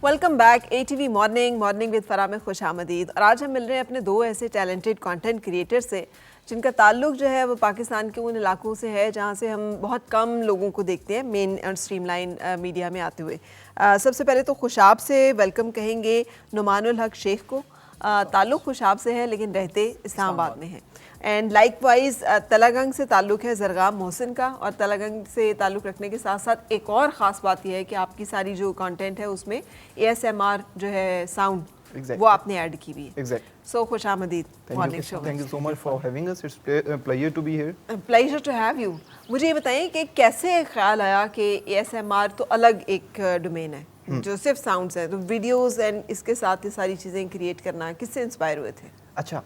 Welcome back ATV morning with Farah में खुश आमदीद। और आज हम मिल रहे हैं अपने दो ऐसे टैलेंटेड कंटेंट क्रिएटर से जिनका ताल्लुक जो है वो पाकिस्तान के उन इलाकों से है जहाँ से हम बहुत कम लोगों को देखते हैं मेन और स्ट्रीमलाइन मीडिया में आते हुए। सबसे पहले तो खुशाब से वेलकम कहेंगे नुमानुल हक शेख को। ताल्लुक खुशाब से है लेकिन रहते इस्लामाबाद में है। एंड लाइकवाइज तलागंग से ताल्लुक़ है ज़रगाम मोहसिन का। और तलागंग से ताल्लुक़ रखने के साथ साथ एक और ख़ास बात यह है कि आपकी सारी जो कंटेंट है उसमें ASMR जो है साउंड वो आपने ऐड की हुई है। सो खुश आमदीद morning show. Thank you so much for having us. It's pleasure to be here. Pleasure to have you. मुझे ये बताइए कि कैसे ख्याल आया कि ASMR तो अलग एक डोमेन है जो सिर्फ साउंड्स है, तो वीडियोस एंड इसके साथ ये सारी चीज़ें क्रिएट करना किससे इंस्पायर हुए थे? अच्छा,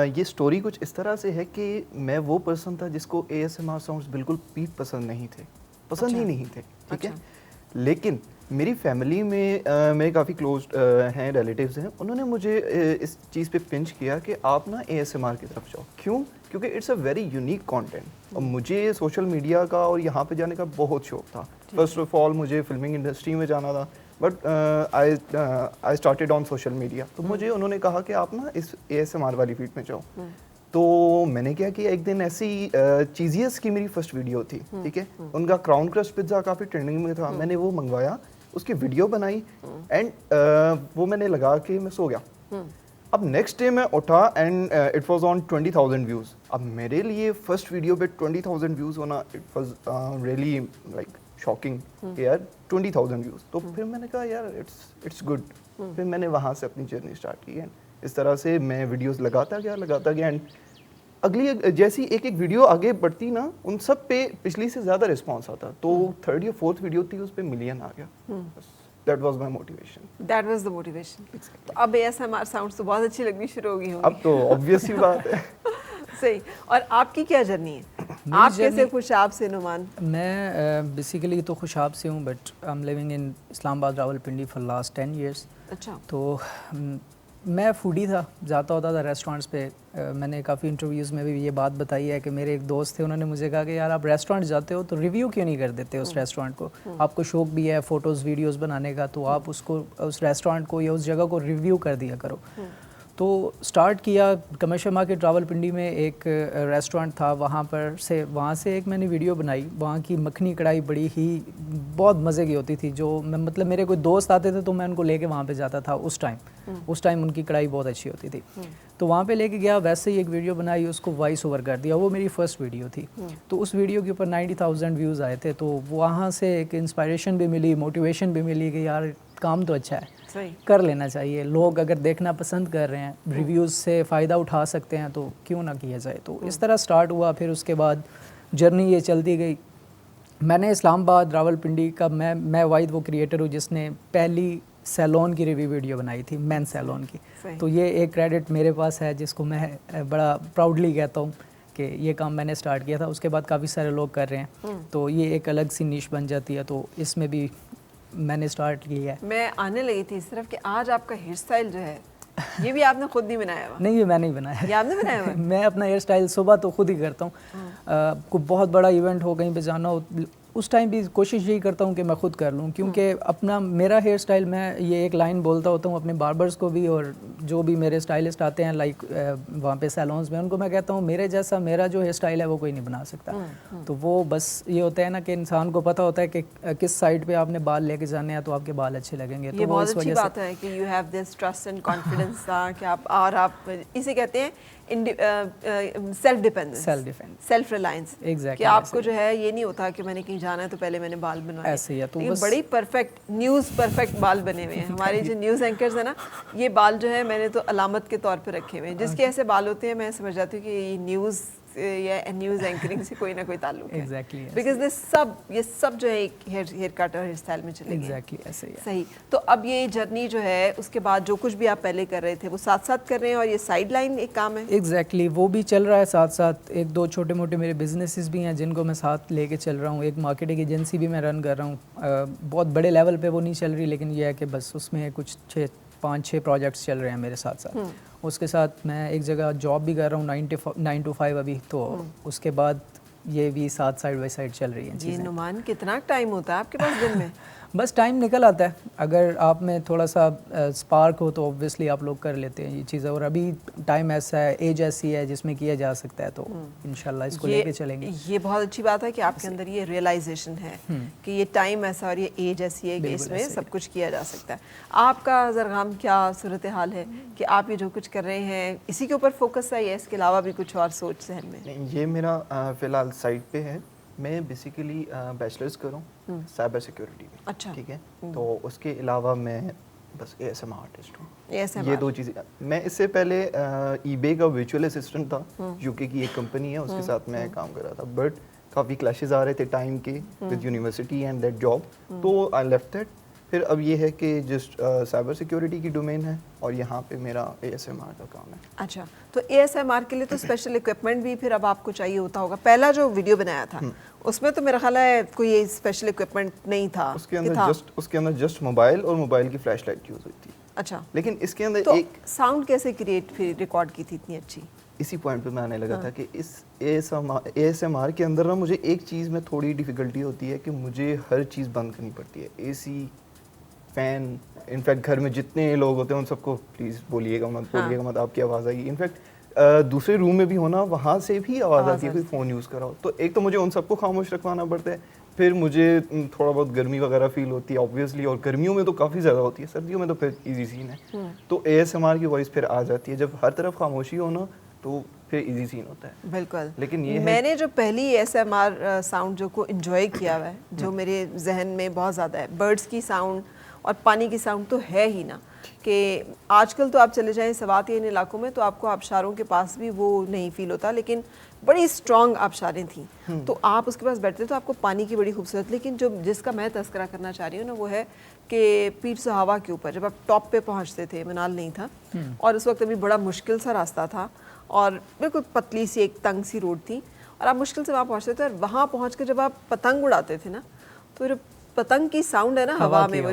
ये स्टोरी कुछ इस तरह से है कि मैं वो पर्सन था जिसको ASMR साउंड्स बिल्कुल भी पसंद नहीं थे, ही नहीं थे, ठीक है। लेकिन मेरी फैमिली में मेरे काफ़ी क्लोज हैं, रिलेटिव्स हैं, उन्होंने मुझे इस चीज़ पे पिंच किया कि आप ना ASMR की तरफ जाओ। क्यों? क्योंकि it's a very unique content और मुझे सोशल मीडिया का और यहाँ पे जाने का बहुत शौक था। फर्स्ट ऑफ ऑल मुझे फिल्मिंग इंडस्ट्री में जाना था, but I started on social media. तो मुझे उन्होंने कहा कि आप ना इस ASMR वाली फील्ड में जाओ। तो मैंने क्या किया, एक दिन ऐसी चीज़ियस की मेरी फर्स्ट वीडियो थी, ठीक है। उनका क्राउन क्रस्ट पिज़्ज़ा काफ़ी ट्रेंडिंग में था, मैंने वो मंगवाया, उसकी वीडियो बनाई एंड वो मैंने लगा के मैं सो गया। अब नेक्स्ट डे मैं उठा and it was on 20,000 views. अब मेरे लिए फर्स्ट वीडियो पे 20,000 व्यूज़ होना it was really like shocking कि यार 20,000 व्यूज़। तो फिर मैंने कहा यार इट्स गुड। फिर मैंने वहाँ से अपनी जर्नी स्टार्ट की एंड इस तरह से मैं वीडियोस लगाता गया एंड अगली जैसी एक वीडियो आगे बढ़ती ना, उन सब पे पिछली से ज़्यादा रिस्पांस आता। तो थर्ड या फोर्थ वीडियो थी, उस पे मिलियन आ गया। That was my motivation. That was the motivation. Exactly. तो अब ASMR साउंड्स तो बहुत अच्छी लगनी शुरू हो गई होंगी। अब तो ऑब्वियस ही बात है। सही। और आपकी क्या जर्नी है? आप कैसे खुशाब से नुमान? मैं बेसिकली तो खुशाब से हूँ, but I am living in Islamabad Rawalpindi for last 10 years। अच्छा। तो मैं फूडी था, जाता होता था रेस्टोरेंट्स पे। मैंने काफ़ी इंटरव्यूज़ में भी ये बात बताई है कि मेरे एक दोस्त थे, उन्होंने मुझे कहा कि यार आप रेस्टोरेंट जाते हो तो रिव्यू क्यों नहीं कर देते उस रेस्टोरेंट को? आपको शौक भी है फ़ोटोज़ वीडियोज़ बनाने का, तो आप उसको उस रेस्टोरेंट को या उस जगह को रिव्यू कर दिया करो। तो स्टार्ट किया कमर्शियल मार्केट रावलपिंडी में एक रेस्टोरेंट था, वहाँ से एक मैंने वीडियो बनाई। वहाँ की मखनी कढ़ाई बड़ी ही बहुत मज़े की होती थी। जो मैं मतलब मेरे कोई दोस्त आते थे तो मैं उनको लेके वहाँ पे जाता था। उस टाइम उनकी कढ़ाई बहुत अच्छी होती थी। तो वहाँ पे लेके गया, वैसे ही एक वीडियो बनाई, उसको वॉइस ओवर कर दिया। वो मेरी फर्स्ट वीडियो थी। तो उस वीडियो के ऊपर 90,000 व्यूज़ आए थे। तो वहाँ से एक इंस्पायरेशन भी मिली, मोटिवेशन भी मिली कि यार काम तो अच्छा है, कर लेना चाहिए। लोग अगर देखना पसंद कर रहे हैं, रिव्यूज़ से फ़ायदा उठा सकते हैं, तो क्यों ना किया जाए। तो इस तरह स्टार्ट हुआ। फिर उसके बाद जर्नी ये चलती गई। मैंने इस्लामाबाद रावलपिंडी का मैं वाहिद वो क्रिएटर हूँ जिसने पहली सैलून की रिव्यू वीडियो बनाई थी, मेन सैलून की। तो ये एक क्रेडिट मेरे पास है जिसको मैं बड़ा प्राउडली कहता हूँ कि ये काम मैंने स्टार्ट किया था। उसके बाद काफ़ी सारे लोग कर रहे हैं, तो ये एक अलग सी निश बन जाती है। तो इसमें भी मैंने स्टार्ट किया है। मैं आने लगी थी इस तरफ कि आज आपका हेयर स्टाइल जो है ये भी आपने खुद नहीं बनाया हुआ? नहीं, ये मैं नहीं बनाया। ये आपने बनाया हुआ? मैं अपना हेयर स्टाइल सुबह तो खुद ही करता हूँ। कोई बहुत बड़ा इवेंट हो, कहीं पे जाना हो, उस टाइम भी कोशिश यही करता हूँ कि मैं खुद कर लूँ। क्योंकि अपना मेरा हेयर स्टाइल, मैं ये एक लाइन बोलता होता हूँ अपने बार्बर्स को भी, और जो भी मेरे स्टाइलिस्ट आते हैं लाइक वहाँ पे सैलून्स में, उनको मैं कहता हूँ मेरे जैसा मेरा जो हेयर स्टाइल है वो कोई नहीं बना सकता। तो वो बस ये होता है ना कि इंसान को पता होता है कि किस साइड पे आपने बाल लेके जाने हैं तो आपके बाल अच्छे लगेंगे। ये बहुत अच्छी बात है कि you have this trust and confidence कि आप इसे कहते हैं self dependence, self reliance. Exactly. कि आपको जो है ये नहीं होता कि मैंने कहीं जाना है तो पहले मैंने बाल बनवाए। ऐसे ही है। तो बस बड़ी परफेक्ट बाल बने हुए हैं। हमारे जो न्यूज़ एंकर्स हैं ना, ये बाल जो है मैंने तो अलामत के तौर पे रखे हुए हैं। जिसके ऐसे बाल होते हैं मैं समझ जाती हूँ कि ये न्यूज़ या न्यूज़ एंकरिंग से कोई ना कोई ताल्लुक है। एग्जैक्टली। बिकॉज ये सब जो है एक हेयर कट और हेयर स्टाइल में चलेंगे। एग्जैक्टली ऐसे ही है। सही। तो अब ये जर्नी जो है उसके बाद जो कुछ भी आप पहले कर रहे थे वो साथ साथ कर रहे हैं और ये साइड लाइन एक काम है। एग्जैक्टली, वो भी चल रहा है साथ साथ। एक दो छोटे मोटे मेरे बिजनेसेस भी हैं जिनको मैं साथ लेके चल रहा हूँ। एक मार्केटिंग एजेंसी भी मैं रन कर रहा हूँ। बहुत बड़े लेवल पे वो नहीं चल रही, लेकिन ये है कि बस उसमें कुछ 5-6 प्रोजेक्ट्स चल रहे हैं मेरे साथ साथ। उसके साथ मैं एक जगह जॉब भी कर रहा हूँ 9 to 5 अभी। तो उसके बाद ये भी साथ साइड बाय साइड चल रही है। जी नुमान, कितना टाइम होता है आपके पास दिन में? बस टाइम निकल आता है, अगर आप में थोड़ा सा स्पार्क हो तो ऑब्वियसली आप लोग कर लेते हैं ये चीज़ें, और अभी टाइम ऐसा है, एज ऐसी है जिसमें किया जा सकता है, तो इंशाल्लाह इसको लेके चलेंगे। ये बहुत अच्छी बात है कि आपके अंदर ये रियलाइजेशन है कि ये टाइम ऐसा और ये एज ऐसी है कि इसमें सब कुछ किया जा सकता है। आपका ज़रगाम क्या सूरत हाल है कि आप ये जो कुछ कर रहे हैं इसी के ऊपर फोकस है या इसके अलावा भी कुछ और सोच जहन में? नहीं, ये मेरा फ़िलहाल साइड पे है। मैं बेसिकली बैचलर्स कर रहा हूँ साइबर सिक्योरिटी में। अच्छा। ठीक है, तो उसके अलावा मैं बस ASMR आर्टिस्ट हूँ। ASMR। ये दो चीज़ें। मैं इससे पहले eBay का वर्चुअल असिस्टेंट था, यूके की एक कंपनी है, उसके साथ मैं काम कर रहा था, बट काफ़ी क्लैशेस आ रहे थे टाइम के with university and that job, तो आई लेफ्ट दैट। फिर अब ये है कि जस्ट साइबर सिक्योरिटी की डोमेन है और यहाँ पे मेरा ASMR का काम है। अच्छा, तो ASMR के लिए तो स्पेशल इक्विपमेंट भी फिर अब आपको चाहिए होता होगा। पहला जो वीडियो बनाया था उसमें तो मेरा ख्याल है कोई स्पेशल इक्विपमेंट नहीं था। उसके अंदर जस्ट मोबाइल और मोबाइल की फ्लैश लाइट यूज़ हुई थी। अच्छा, लेकिन इसके अंदर तो एक साउंड कैसे क्रिएट फिर रिकॉर्ड की थी इतनी अच्छी? इसी पॉइंट पे मैं आने लगा था कि इस ASMR के अंदर ना मुझे एक चीज़ में थोड़ी डिफ़िकल्टी होती है कि मुझे हर चीज़ बंद करनी पड़ती है। AC, फैन, इनफैक्ट घर में जितने लोग होते हैं उन सबको प्लीज़ बोलिएगा मत आपकी आवाज़ आएगी। इनफैक्ट दूसरे रूम में भी होना, वहाँ से भी आवाज़ आती है, कोई फ़ोन यूज़ कराओ, तो एक तो मुझे उन सबको खामोश रखवाना पड़ता है, फिर मुझे थोड़ा बहुत गर्मी वगैरह फील होती है ऑब्वियसली, और गर्मियों में तो काफ़ी ज़्यादा होती है, सर्दियों में तो फिर इजी सीन है। तो ASMR की वॉइस फिर आ जाती है, जब हर तरफ खामोशी हो ना तो फिर इजी सीन होता है। बिल्कुल। लेकिन ये मैंने जो पहली ASMR साउंड जो को एंजॉय किया हुआ है, जो मेरे जहन में बहुत ज़्यादा है, बर्ड्स की साउंड और पानी की साउंड तो है ही ना, कि आजकल तो आप चले जाएं सवात या इन इलाकों में तो आपको आबशारों के पास भी वो नहीं फील होता, लेकिन बड़ी स्ट्रॉन्ग आबशारें थीं, तो आप उसके पास बैठते तो आपको पानी की बड़ी खूबसूरत। लेकिन जो जिसका मैं तस्करा करना चाह रही हूँ ना, वो है कि पीर सुहावा के ऊपर जब आप टॉप पे पहुँचते थे, मनाल नहीं था और उस वक्त अभी बड़ा मुश्किल सा रास्ता था और बिल्कुल पतली सी एक तंग सी रोड थी और आप मुश्किल से वहाँ पहुँचते थे, और वहाँ पहुँच के जब आप पतंग उड़ाते थे ना, तो जो पतंग की साउंड है ना हवा में, वो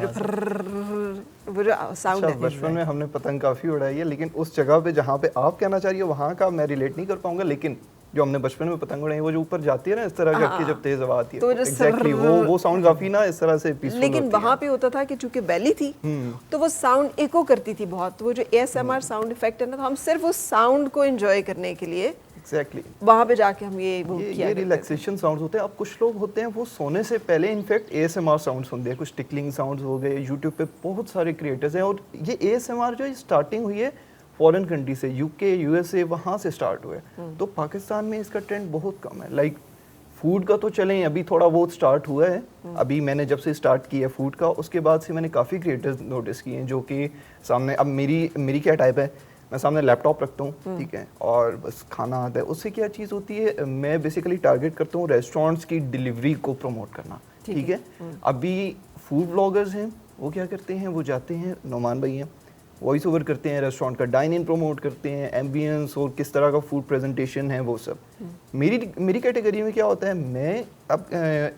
जो साउंड है। बचपन में हमने पतंग काफ़ी उड़ाई है, लेकिन उस जगह पे जहाँ पे आप कहना चाह रही हो वहाँ का मैं रिलेट नहीं कर पाऊंगा, लेकिन जो हमने बचपन में पतंग उड़ाई वो जो ऊपर जाती है ना इस तरह करके, जब तेज हवा आती है, तो एग्जैक्टली वो साउंड काफ़ी ना इस तरह से पीसफुल होती है। लेकिन वहाँ पे होता था कि चूंकि बैली थी तो वो साउंड इको करती थी बहुत, तो वो जो ASMR साउंड इफेक्ट है ना, तो हम सिर्फ उस साउंड को एंजॉय करने के लिए एग्जैक्टली वहाँ पे जाके हम ये रिलैक्सेशन साउंड्स होते हैं। अब कुछ लोग होते हैं वो सोने से पहले इनफैक्ट ASMR साउंड सुनते हैं, कुछ टिकलिंग साउंड्स हो गए, यूट्यूब पे बहुत सारे क्रिएटर्स हैं, और ये ASMR जो स्टार्टिंग हुई है फॉरेन कंट्री से, UK, USA, वहाँ से स्टार्ट हुआ है। तो पाकिस्तान में इसका ट्रेंड बहुत कम है। लाइक फूड का तो चलें अभी थोड़ा बहुत स्टार्ट हुआ है, अभी मैंने जब से स्टार्ट किया फूड का उसके बाद से मैंने काफ़ी क्रिएटर्स नोटिस किए हैं जो कि सामने, अब मेरी क्या टाइप है, मैं सामने लैपटॉप रखता हूँ, ठीक है, और बस खाना आता है। उससे क्या चीज़ होती है, मैं बेसिकली टारगेट करता हूँ रेस्टोरेंट्स की डिलीवरी को प्रमोट करना, ठीक है। अभी फूड ब्लॉगर्स हैं, वो क्या करते हैं, वो जाते हैं, नोमान भाई हैं, वॉइस ओवर करते हैं, रेस्टोरेंट का डाइन इन प्रमोट करते हैं, एम्बियंस और किस तरह का फूड प्रेजेंटेशन है वो सब। मेरी कैटेगरी में क्या होता है, मैं अब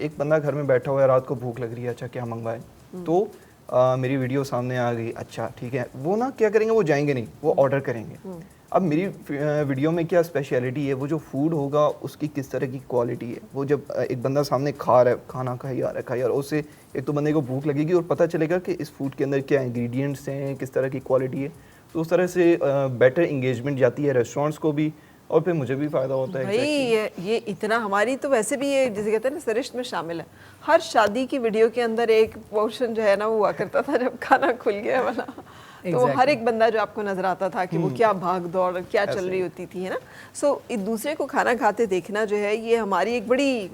एक बंदा घर में बैठा हुआ है, रात को भूख लग रही है, अच्छा क्या मंगवाए, तो मेरी वीडियो सामने आ गई, अच्छा ठीक है, वो ना क्या करेंगे, वो जाएंगे नहीं, वो ऑर्डर करेंगे। अब मेरी वीडियो में क्या स्पेशलिटी है, वो जो फूड होगा उसकी किस तरह की क्वालिटी है, वो जब एक बंदा सामने खा रहा है, खाना खाई आ रहा है, उससे एक तो बंदे को भूख लगेगी और पता चलेगा कि इस फूड के अंदर क्या इंग्रेडिएंट्स हैं, किस तरह की क्वालिटी है, तो उस तरह से बेटर इंगेजमेंट जाती है रेस्टोरेंट्स को भी, और फिर मुझे भी फ़ायदा होता है। भाई ये इतना, हमारी तो वैसे भी ये जैसे कहते हैं ना सरिश्त में शामिल है। हर शादी की वीडियो के अंदर एक पोर्शन जो है ना वो हुआ करता था जब खाना खुल गया वाला, तो हर एक बंदा जो आपको नजर आता था कि वो क्या भाग दौड़ क्या चल रही होती थी, है ना। सो एक दूसरे को खाना खाते देखना जो है ये हमारी एक बड़ी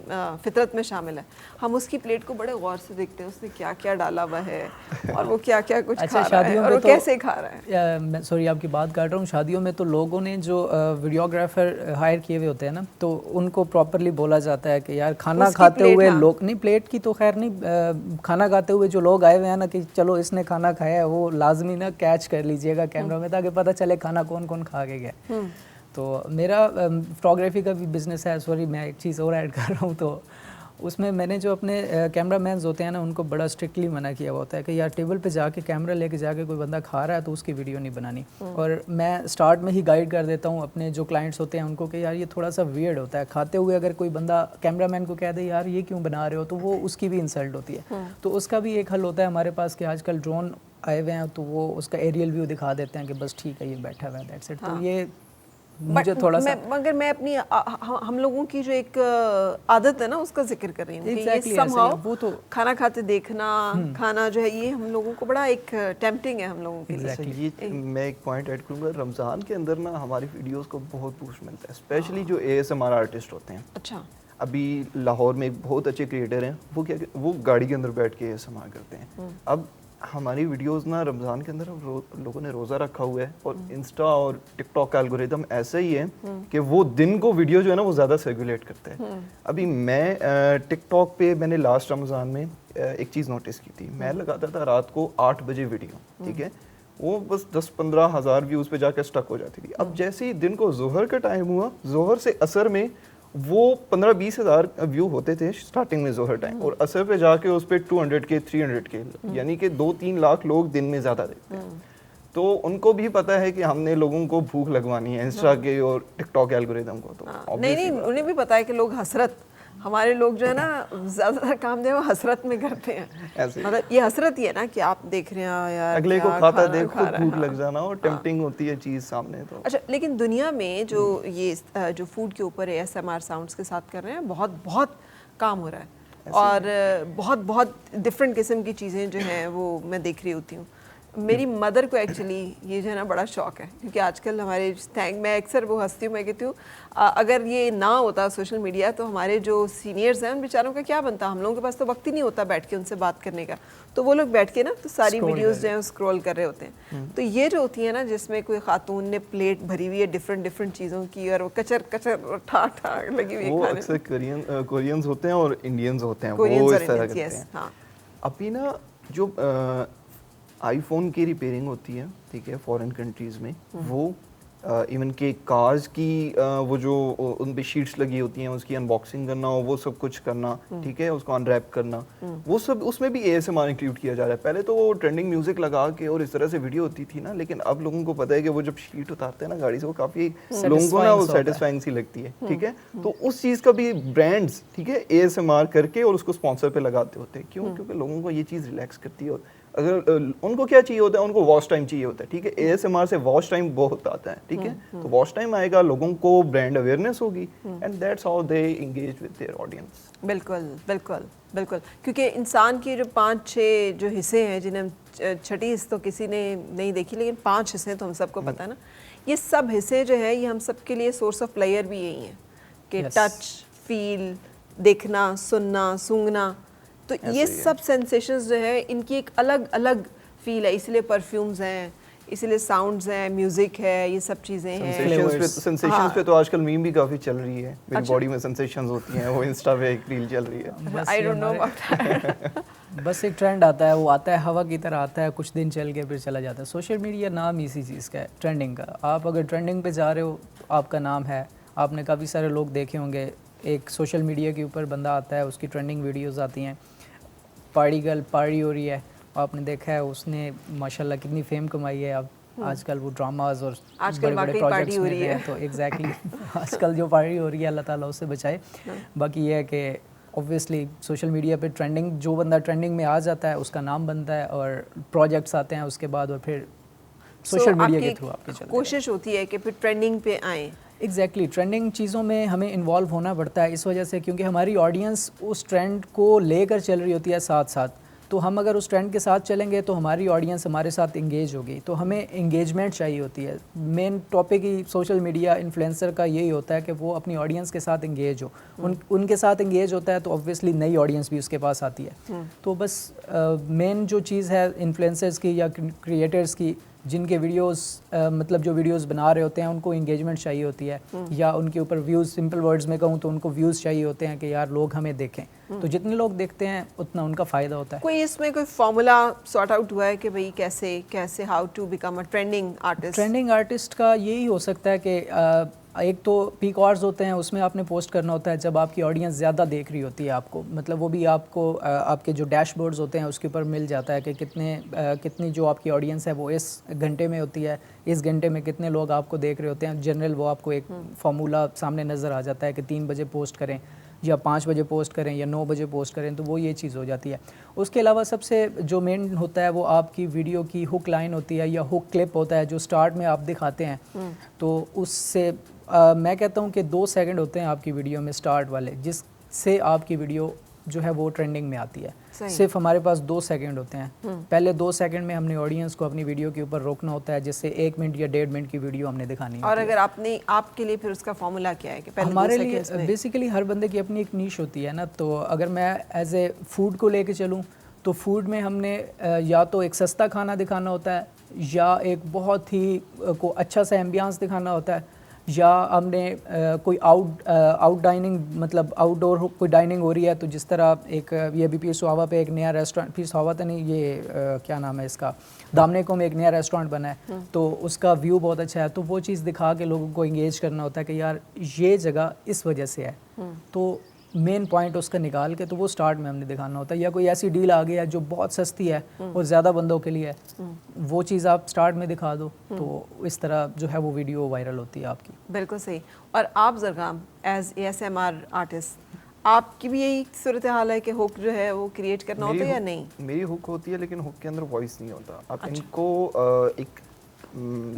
फितरत में शामिल है। हम उसकी प्लेट को बड़े गौर से देखते हैं, उसने क्या क्या डाला हुआ है और वो क्या क्या कुछ खा रहा है और वो कैसे खा रहा है। मैं सॉरी आपकी बात काट रहा हूँ, शादियों में तो लोगों ने जो वीडियोग्राफर हायर किए हुए होते हैं ना, तो उनको प्रॉपरली बोला जाता है कि यार खाना खाते हुए लोग, नहीं प्लेट की तो खैर नहीं, खाना खाते हुए जो लोग आए हुए हैं ना, कि चलो इसने खाना खाया है, वो लाजमी ना कैच कर लीजिएगा कैमरा में, ताकि पता चले खाना कौन कौन खा के गया। तो मेरा फोटोग्राफी का भी बिजनेस है, सॉरी मैं एक चीज़ और ऐड कर रहा हूँ, तो उसमें मैंने जो अपने कैमरा मैन्स होते हैं ना उनको बड़ा स्ट्रिक्टली मना किया हुआ होता है कि यार टेबल पे जाके कैमरा लेके जाके कोई बंदा खा रहा है तो उसकी वीडियो नहीं बनानी। और मैं स्टार्ट में ही गाइड कर देता हूँ अपने जो क्लाइंट्स होते हैं उनको कि यार ये थोड़ा सा वियर्ड होता है, खाते हुए अगर कोई बंदा कैमरा मैन को कह दे यार ये क्यों बना रहे हो तो वो उसकी भी इंसल्ट होती है। तो उसका भी एक हल होता है हमारे पास कि आजकल ड्रोन आए हुए हैं तो वो उसका एरियल व्यू दिखा देते हैं कि बस ठीक है ये बैठा हुआ है, दैट्स इट। तो ये मुझे थोड़ा सा मगर मैं अपनी हम लोगों की जो एक आदत है ना उसका जिक्र कर रही हूँ कि ये somehow वो तो खाना खाते देखना, खाना जो है ये हम लोगों को बड़ा एक टेम्पटिंग है हम लोगों के लिए। अच्छा, ये मैं एक पॉइंट ऐड करूँगा, रमज़ान के अंदर ना हमारी वीडियोस को बहुत बूस्ट मिलता है, स्पेशली जो ASMR आर्टिस्ट होते हैं। अच्छा, अभी लाहौर में एक बहुत अच्छे क्रिएटर हैं, वो गाड़ी के अंदर बैठ के ASMR करते हैं। अब हमारी वीडियोस ना रमज़ान के अंदर लोगों ने रोज़ा रखा हुआ है और इंस्टा और टिकटॉक का एल्गोरिदम ऐसा ही है कि वो दिन को वीडियो जो है ना वो ज़्यादा सर्कुलेट करता है। अभी मैं टिकटॉक पे मैंने लास्ट रमज़ान में एक चीज़ नोटिस की थी, मैं लगाता था रात को 8 बजे वीडियो, ठीक है, वो बस 10-15 हज़ार व्यूज़ पे जाकर स्टक हो जाती थी। अब जैसे ही दिन को जोहर का टाइम हुआ, जोहर से असर में वो 15-20 हज़ार व्यू होते थे स्टार्टिंग में जोहर टाइम, और असर पे जाके उस पर 200 के 300 के यानी कि 2-3 लाख लोग दिन में ज़्यादा देखते हैं। तो उनको भी पता है कि हमने लोगों को भूख लगवानी है इंस्टा के और टिकटॉक एल्गोरिदम को। तो नहीं, उन्हें भी पता है कि लोग हसरत, हमारे लोग जो है ना ज़्यादातर काम जो है वो हसरत में करते हैं। मतलब ये हसरत ही है ना कि आप देख रहे हैं यार अगले को खाता देख खुद भूख लग जाना, और टेम्पटिंग होती है चीज़ सामने। तो अच्छा, लेकिन दुनिया में जो ये जो फूड के ऊपर ASMR साउंड्स के साथ कर रहे हैं बहुत बहुत काम हो रहा है, और बहुत बहुत डिफरेंट किस्म की चीज़ें जो हैं वो मैं देख रही होती हूँ। मेरी मदर को एक्चुअली ये जो है ना बड़ा शौक है, क्योंकि आजकल हमारे मैं अक्सर वो हंसती हूँ, मैं कहती हूँ अगर ये ना होता सोशल मीडिया तो हमारे जो सीनियर्स हैं उन बेचारों का क्या बनता। हम लोगों के पास तो वक्त ही नहीं होता बैठ के उनसे बात करने का, तो वो लोग बैठ के ना तो सारी वीडियोस जो है स्क्रॉल कर रहे होते हैं। तो ये जो होती है ना जिसमें कोई खातून ने प्लेट भरी हुई है डिफरेंट चीज़ों की और वो कचर कचर ठा ठा लगी हुई है, वो अक्सर कोरियंस होते हैं और इंडियंस होते हैं, वो इस तरह करते हैं। अभी ना जो आईफोन की रिपेयरिंग होती है, ठीक है, फॉरेन कंट्रीज़ में, वो इवन के कार्स की वो जो उन पे शीट्स लगी होती हैं उसकी अनबॉक्सिंग करना, वो सब कुछ करना, ठीक है, उसको अनरैप करना, वो सब उसमें भी ASMR इंक्लूड किया जा रहा है। पहले तो वो ट्रेंडिंग म्यूजिक लगा के और इस तरह से वीडियो होती थी ना, लेकिन अब लोगों को पता है कि वो जब शीट उतारते हैं ना गाड़ी से, वो काफ़ी लोगों को ना वो सेटिस्फाइंग सी लगती है, ठीक है। तो उस चीज़ का भी ब्रांड्स, ठीक है, ASMR करके और उसको स्पॉन्सर पे लगाते होते हैं। क्यों? क्योंकि लोगों को ये चीज़ रिलैक्स करती है, और अगर उनको क्या चाहिए होता है, उनको वॉच टाइम चाहिए होता है, ठीक है। ASMR से वॉच टाइम बहुत आता है, ठीक है। तो वॉच टाइम आएगा, लोगों को ब्रांड अवेयरनेस होगी, and that's how they engage with their audience. बिल्कुल बिल्कुल बिल्कुल, क्योंकि इंसान की जो 5-6 जो हिस्से हैं, जिन्हें छठी हिस्से तो किसी ने नहीं देखी, लेकिन 5 हिस्से तो हम सबको पता है ना, ये सब हिस्से जो है ये हम सब के लिए सोर्स ऑफ प्लेयर भी यही है कि टच, फील, देखना, सुनना, सूंघना, तो ये सब सेंसेशंस जो है इनकी एक अलग अलग फील है, इसलिए परफ्यूम्स हैं, इसलिए साउंड्स हैं, म्यूजिक है, ये सब चीज़ें हैं। सेंसेशंस पे तो आजकल मीम भी काफ़ी चल रही है, मेरी बॉडी में सेंसेशंस होती हैं, वो इंस्टा पे एक रील चल रही है। आई डोंट नो अबाउट बस एक ट्रेंड आता है, वो आता है हवा की तरह आता है, कुछ दिन चल के फिर चला जाता है। सोशल मीडिया नाम इसी चीज़ का है, ट्रेंडिंग का। आप अगर ट्रेंडिंग पे जा रहे हो तो आपका नाम है। आपने काफ़ी सारे लोग देखे होंगे, एक सोशल मीडिया के ऊपर बंदा आता है, उसकी ट्रेंडिंग वीडियोस आती हैं, पार्टी गर्ल पार्टी हो रही है, आपने देखा है उसने माशाल्लाह कितनी फेम कमाई है। अब आजकल वो ड्रामाज और बड़े बड़े प्रोजेक्ट्स में हैं, तो एग्जैक्टली आजकल जो पार्टी हो रही है अल्लाह ताला उससे बचाए। बाकी ये है कि ऑब्वियसली सोशल मीडिया पे ट्रेंडिंग, जो बंदा ट्रेंडिंग में आ जाता है उसका नाम बनता है और प्रोजेक्ट्स आते हैं उसके बाद, और फिर सोशल मीडिया के थ्रू आपकी कोशिश होती है कि फिर ट्रेंडिंग पे आएँ। एग्जैक्टली ट्रेंडिंग चीज़ों में हमें इन्वॉल्व होना पड़ता है इस वजह से, क्योंकि हमारी ऑडियंस उस ट्रेंड को लेकर चल रही होती है साथ साथ। तो हम अगर उस ट्रेंड के साथ चलेंगे तो हमारी ऑडियंस हमारे साथ इंगेज होगी, तो हमें इंगेजमेंट चाहिए होती है। मेन टॉपिक ही सोशल मीडिया इन्फ्लुएंसर का यही होता है कि वो अपनी ऑडियंस के साथ इंगेज हो। उनके साथ इंगेज होता है तो ऑब्वियसली नई ऑडियंस भी उसके पास आती है। तो बस मेन जो चीज़ है इन्फ्लुएंसर्स की या क्रिएटर्स की, जिनके वीडियोस मतलब जो वीडियोस बना रहे होते हैं उनको इंगेजमेंट चाहिए होती है, या उनके ऊपर व्यूज़, सिंपल वर्ड्स में कहूँ तो उनको व्यूज़ चाहिए होते हैं कि यार लोग हमें देखें। तो जितने लोग देखते हैं उतना उनका फ़ायदा होता है। कोई इसमें कोई फार्मूला सॉर्ट आउट हुआ है कि भाई कैसे how to become a trending artist? Trending artist का यही हो सकता है कि एक तो पीक आवर्स होते हैं, उसमें आपने पोस्ट करना होता है जब आपकी ऑडियंस ज़्यादा देख रही होती है आपको, मतलब वो भी आपको आपके जो डैशबोर्ड्स होते हैं उसके ऊपर मिल जाता है कि कितनी जो आपकी ऑडियंस है वो इस घंटे में होती है, इस घंटे में कितने लोग आपको देख रहे होते हैं। जनरल वो आपको एक फार्मूला सामने नज़र आ जाता है कि 3 बजे पोस्ट करें या 5 बजे पोस्ट करें या 9 बजे पोस्ट करें, तो वो ये चीज़ हो जाती है। उसके अलावा सबसे जो मेन होता है वो आपकी वीडियो की हुक लाइन होती है या हुक क्लिप होता है जो स्टार्ट में आप दिखाते हैं। तो उससे मैं कहता हूँ कि 2 सेकंड होते हैं आपकी वीडियो में स्टार्ट वाले, जिससे आपकी वीडियो जो है वो ट्रेंडिंग में आती है। सिर्फ हमारे पास 2 सेकंड होते हैं। पहले 2 सेकंड में हमने ऑडियंस को अपनी वीडियो के ऊपर रोकना होता है, जिससे 1 मिनट या 1.5 मिनट की वीडियो हमने दिखानी है। और अगर आपके लिए फिर उसका फॉर्मूला क्या है कि पहले हमारे लिए बेसिकली हर बंदे की अपनी एक नीश होती है ना। तो अगर मैं एज ए फूड को लेके चलूँ तो फूड में हमने या तो एक सस्ता खाना दिखाना होता है, या एक बहुत ही को अच्छा सा एम्बियंस दिखाना होता है, या हमने कोई आउट डाइनिंग मतलब आउटडोर कोई डाइनिंग हो रही है, तो जिस तरह एक ये भी पीर सुहावा पे एक नया रेस्टोरेंट, पीर सुहावा तो नहीं, ये क्या नाम है इसका, दामने में एक नया रेस्टोरेंट बना है, तो उसका व्यू बहुत अच्छा है, तो वो चीज़ दिखा के लोगों को इंगेज करना होता है कि यार ये जगह इस वजह से है। तो मेन पॉइंट उसका निकाल के तो वो स्टार्ट में हमने दिखाना होता है। या कोई ऐसी डील आ गई है जो बहुत सस्ती है और ज़्यादा बंदों के लिए है, वो चीज़ आप स्टार्ट में दिखा दो, तो इस तरह जो है वो वीडियो वायरल होती है आपकी। बिल्कुल सही। और आप ज़रगाम एज ASMR आर्टिस्ट, आपकी भी यही सूरत हाल है कि हुक जो है वो क्रिएट करना होता है या नहीं? मेरी हुक होती है, लेकिन हुक के अंदर वॉइस नहीं होता। आप इनको एक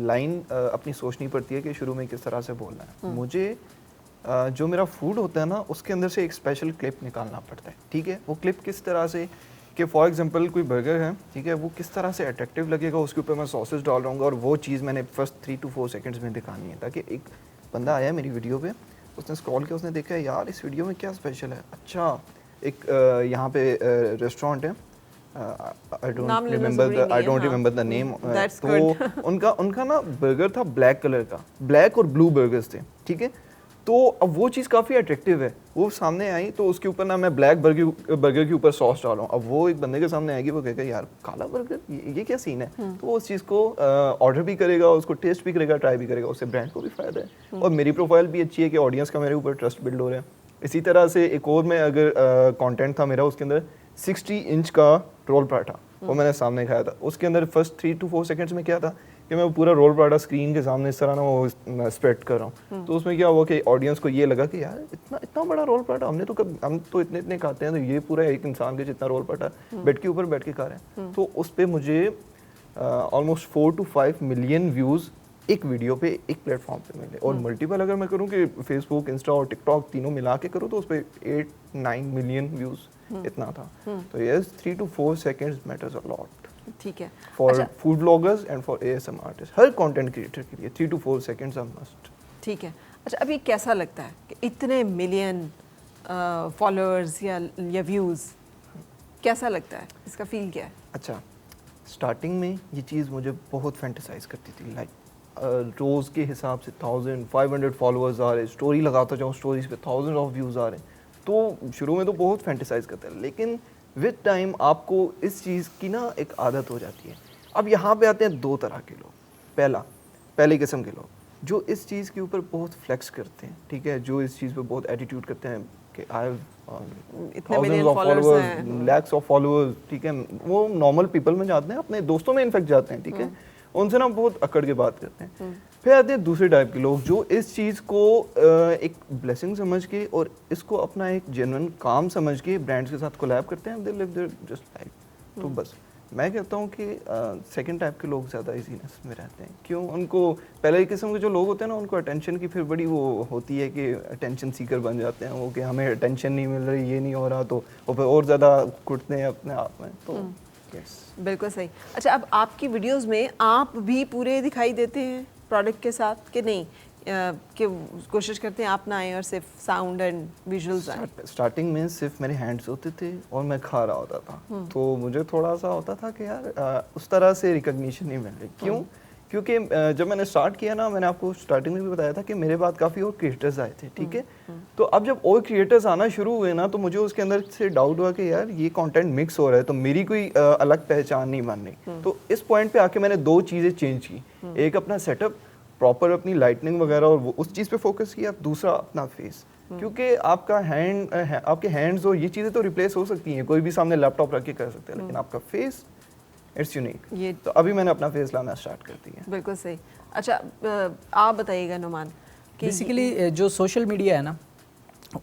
लाइन अपनी सोचनी पड़ती है कि शुरू में किस तरह से बोलना है। मुझे जो मेरा फूड होता है ना, उसके अंदर से एक स्पेशल क्लिप निकालना पड़ता है, ठीक है। वो क्लिप किस तरह से कि फॉर एग्जांपल कोई बर्गर है, ठीक है, वो किस तरह से अट्रैक्टिव लगेगा, उसके ऊपर मैं सॉसेस डाल रहा हूँ, और वो चीज़ मैंने फर्स्ट 3 to 4 सेकंड्स में दिखानी है, ताकि एक बंदा आया मेरी वीडियो पे, उसने स्क्रॉल किया, उसने देखा यार इस वीडियो में क्या स्पेशल है, अच्छा एक यहाँ पे रेस्टोरेंट है, I don't remember the name, तो उनका ना बर्गर था ब्लैक कलर का, ब्लैक और ब्लू बर्गर्स थे, ठीक है। तो अब वो चीज़ काफ़ी अट्रैक्टिव है, वो सामने आई, तो उसके ऊपर ना मैं ब्लैक बर्गर के ऊपर सॉस डाल रहा हूँ। अब वो एक बंदे के सामने आएगी, वो कहेगा यार काला बर्गर, ये क्या सीन है, तो वो उस चीज़ को ऑर्डर भी करेगा, उसको टेस्ट भी करेगा, ट्राई भी करेगा, उससे ब्रांड को भी फ़ायदा है, और मेरी प्रोफाइल भी अच्छी है कि ऑडियंस का मेरे ऊपर ट्रस्ट बिल्ड हो रहा है। इसी तरह से एक और में अगर कॉन्टेंट था मेरा, उसके अंदर 60 इंच का रोल पराठा वो मैंने सामने खाया था। उसके अंदर फर्स्ट 3 to 4 सेकंड्स में क्या था कि मैं पूरा रोल पराठा स्क्रीन के सामने इस तरह ना वो स्प्रेड कर रहा हूँ। तो उसमें क्या हुआ कि ऑडियंस को ये लगा कि यार इतना बड़ा रोल पराठा हम तो इतने खाते हैं, तो ये पूरा एक इंसान के जितना रोल पराठा बेड के ऊपर बैठ के खा रहे हैं। तो उस पर मुझे ऑलमोस्ट 4 to 5 मिलियन व्यूज़ एक वीडियो पे एक प्लेटफॉर्म पे मिले, और मल्टीपल अगर मैं करूँ कि फेसबुक, इंस्टा और टिकटॉक तीनों मिला के करूँ, तो उस पर 8-9 मिलियन व्यूज़ इतना था। तो yes, 3 to 4 seconds matters a lot, ठीक है, for food bloggers and for ASMR artist. Her content creator के लिए 3 to 4 सेकंड्स आर मस्ट। ठीक है। अच्छा, अभी कैसा लगता है कि इतने मिलियन फॉलोअर्स या व्यूज़, कैसा लगता है, इसका फील क्या है? अच्छा, स्टार्टिंग में ये चीज़ मुझे बहुत फैंटेसाइज करती थी, लाइक रोज़ के हिसाब से 1500 फॉलोअर्स आ रहे, स्टोरी लगाता जाऊँ, स्टोरीज पे 1000 ऑफ व्यूज़ आ रहे, तो शुरू में तो बहुत फैंटेसाइज करते हैं, लेकिन विद टाइम आपको इस चीज़ की ना एक आदत हो जाती है। अब यहाँ पे आते हैं 2 तरह के लोग। पहली किस्म के लोग जो इस चीज़ के ऊपर बहुत फ्लेक्स करते हैं, ठीक है, जो इस चीज़ पे बहुत एटीट्यूड करते हैं कि I have thousands of followers, lakhs of followers, ठीक है, वो नॉर्मल पीपल में जाते हैं, अपने दोस्तों में इनफेक्ट जाते हैं, ठीक है, उनसे ना बहुत अकड़ के बात करते हैं। फिर आते हैं दूसरे टाइप के लोग जो इस चीज़ को एक ब्लेसिंग समझ के और इसको अपना एक जेन्युइन काम समझ के ब्रांड्स के साथ कोलैब करते हैं, they live there just life. तो बस मैं कहता हूँ कि सेकंड टाइप के लोग ज़्यादा इजीनेस में रहते हैं। क्यों? उनको पहले किस्म के जो लोग होते हैं ना, उनको अटेंशन की फिर बड़ी वो होती है कि अटेंशन सीकर बन जाते हैं वो, कि हमें अटेंशन नहीं मिल रही, ये नहीं हो रहा, तो वो फिर और ज़्यादा कुटते हैं अपने आप में। तो यस, बिल्कुल सही। अच्छा, अब आपकी वीडियोस में आप भी पूरे दिखाई देते हैं प्रोडक्ट के साथ कि नहीं, कि कोशिश करते हैं आप ना आए और सिर्फ साउंड एंड विजुअल्स आए? स्टार्टिंग में सिर्फ मेरे हैंड्स होते थे और मैं खा रहा होता था, तो मुझे थोड़ा सा होता था कि यार उस तरह से रिकॉग्निशन नहीं मिल रही। क्यों? क्योंकि जब मैंने स्टार्ट किया ना, मैंने आपको स्टार्टिंग में भी बताया था कि मेरे बाद काफ़ी और क्रिएटर्स आए थे, ठीक है। तो अब जब और क्रिएटर्स आना शुरू हुए ना, तो मुझे उसके अंदर से डाउट हुआ कि यार ये कंटेंट मिक्स हो रहा है, तो मेरी कोई अलग पहचान नहीं बन रही। तो इस पॉइंट पे आके मैंने 2 चीज़ें चेंज की। एक अपना सेटअप प्रॉपर अपनी लाइटनिंग वगैरह और उस चीज़ पे फोकस किया, दूसरा अपना फेस, क्योंकि आपका आपके हैंड्स और ये चीज़ें तो रिप्लेस हो सकती हैं, कोई भी सामने लैपटॉप रख के कर सकते हैं, लेकिन आपका फेस इट्स यूनिक। तो अभी मैंने अपना फेस लाना स्टार्ट कर दिया। बिल्कुल सही। अच्छा, आप बताइएगा नुमान कि बेसिकली जो सोशल मीडिया है ना,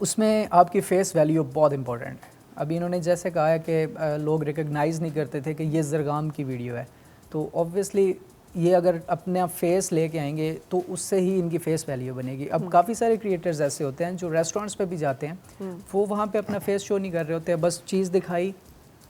उसमें आपकी फेस वैल्यू बहुत इंपॉर्टेंट है। अभी इन्होंने जैसे कहा है कि लोग रिकग्नाइज़ नहीं करते थे कि ये ज़रगाम की वीडियो है, तो ऑब्वियसली ये अगर अपना फेस लेके आएंगे तो उससे ही इनकी फेस वैल्यू बनेगी। अब काफ़ी सारे क्रिएटर्स ऐसे होते हैं जो रेस्टोरेंट्स पे भी जाते हैं, वो वहाँ पे अपना फेस शो नहीं कर रहे होते, बस चीज़ दिखाई,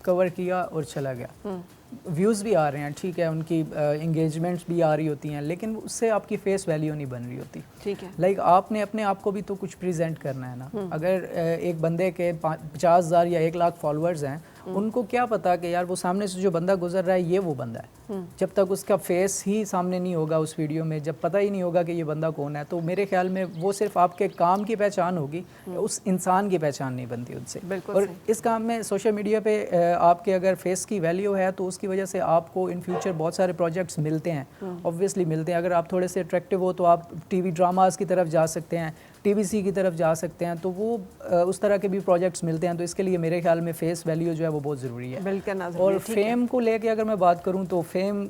कवर किया और चला गया। व्यूज़ भी आ रहे हैं, ठीक है, उनकी इंगेजमेंट्स भी आ रही होती हैं, लेकिन उससे आपकी फेस वैल्यू नहीं बन रही होती। ठीक है, लाइक आपने अपने आप को भी तो कुछ प्रेजेंट करना है ना। अगर एक बंदे के 50,000 या 1 लाख फॉलोअर्स हैं, उनको क्या पता कि यार वो सामने से जो बंदा गुजर रहा है ये वो बंदा है। जब तक उसका फेस ही सामने नहीं होगा उस वीडियो में, जब पता ही नहीं होगा कि ये बंदा कौन है, तो मेरे ख्याल में वो सिर्फ आपके काम की पहचान होगी, उस इंसान की पहचान नहीं बनती उनसे। और इस काम में सोशल मीडिया पे आपके अगर फेस की वैल्यू है तो उसकी वजह से आपको इन फ्यूचर बहुत सारे प्रोजेक्ट्स मिलते हैं, ऑब्वियसली मिलते हैं। अगर आप थोड़े से अट्रैक्टिव हो तो आप टीवी ड्रामास की तरफ जा सकते हैं, टीवीसी की तरफ जा सकते हैं, तो वो उस तरह के भी प्रोजेक्ट्स मिलते हैं। तो इसके लिए मेरे ख्याल में फेस वैल्यू जो है वो बहुत ज़रूरी है। और फेम को लेके अगर मैं बात करूं तो फेम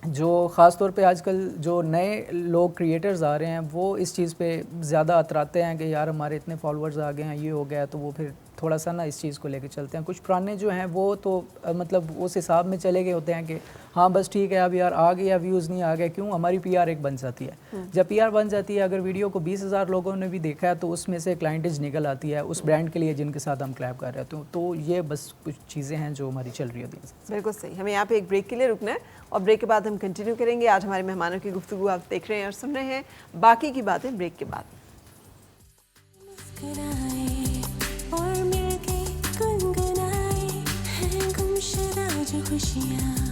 जो ख़ास तौर पे आजकल जो नए लोग क्रिएटर्स आ रहे हैं वो इस चीज़ पे ज़्यादा अतराते हैं कि यार हमारे इतने फॉलोअर्स आ गए हैं, ये हो गया, तो वो फिर थोड़ा सा ना इस चीज़ को लेके चलते हैं। कुछ पुराने जो हैं वो तो मतलब उस हिसाब में चले गए होते हैं कि हाँ बस ठीक है, अब यार आ गया, व्यूज़ नहीं आ गए, क्यों, हमारी पीआर एक बन जाती है। जब पीआर बन जाती है, अगर वीडियो को 20,000 लोगों ने भी देखा है तो उसमें से क्लाइंटेज निकल आती है उस ब्रांड के लिए जिनके साथ हम क्लैब कर रहे हैं। तो ये बस कुछ चीज़ें हैं जो हमारी चल रही होती हैं। बिल्कुल सही। हमें यहाँ पे एक ब्रेक के लिए रुकना है और ब्रेक के बाद हम कंटिन्यू करेंगे। आज हमारे मेहमानों की गुफ्तगू आप देख रहे हैं और सुन रहे हैं, बाकी की बातें ब्रेक के बाद। और मिलके गुनगुनाए हैं गुमशुदा जो खुशियाँ।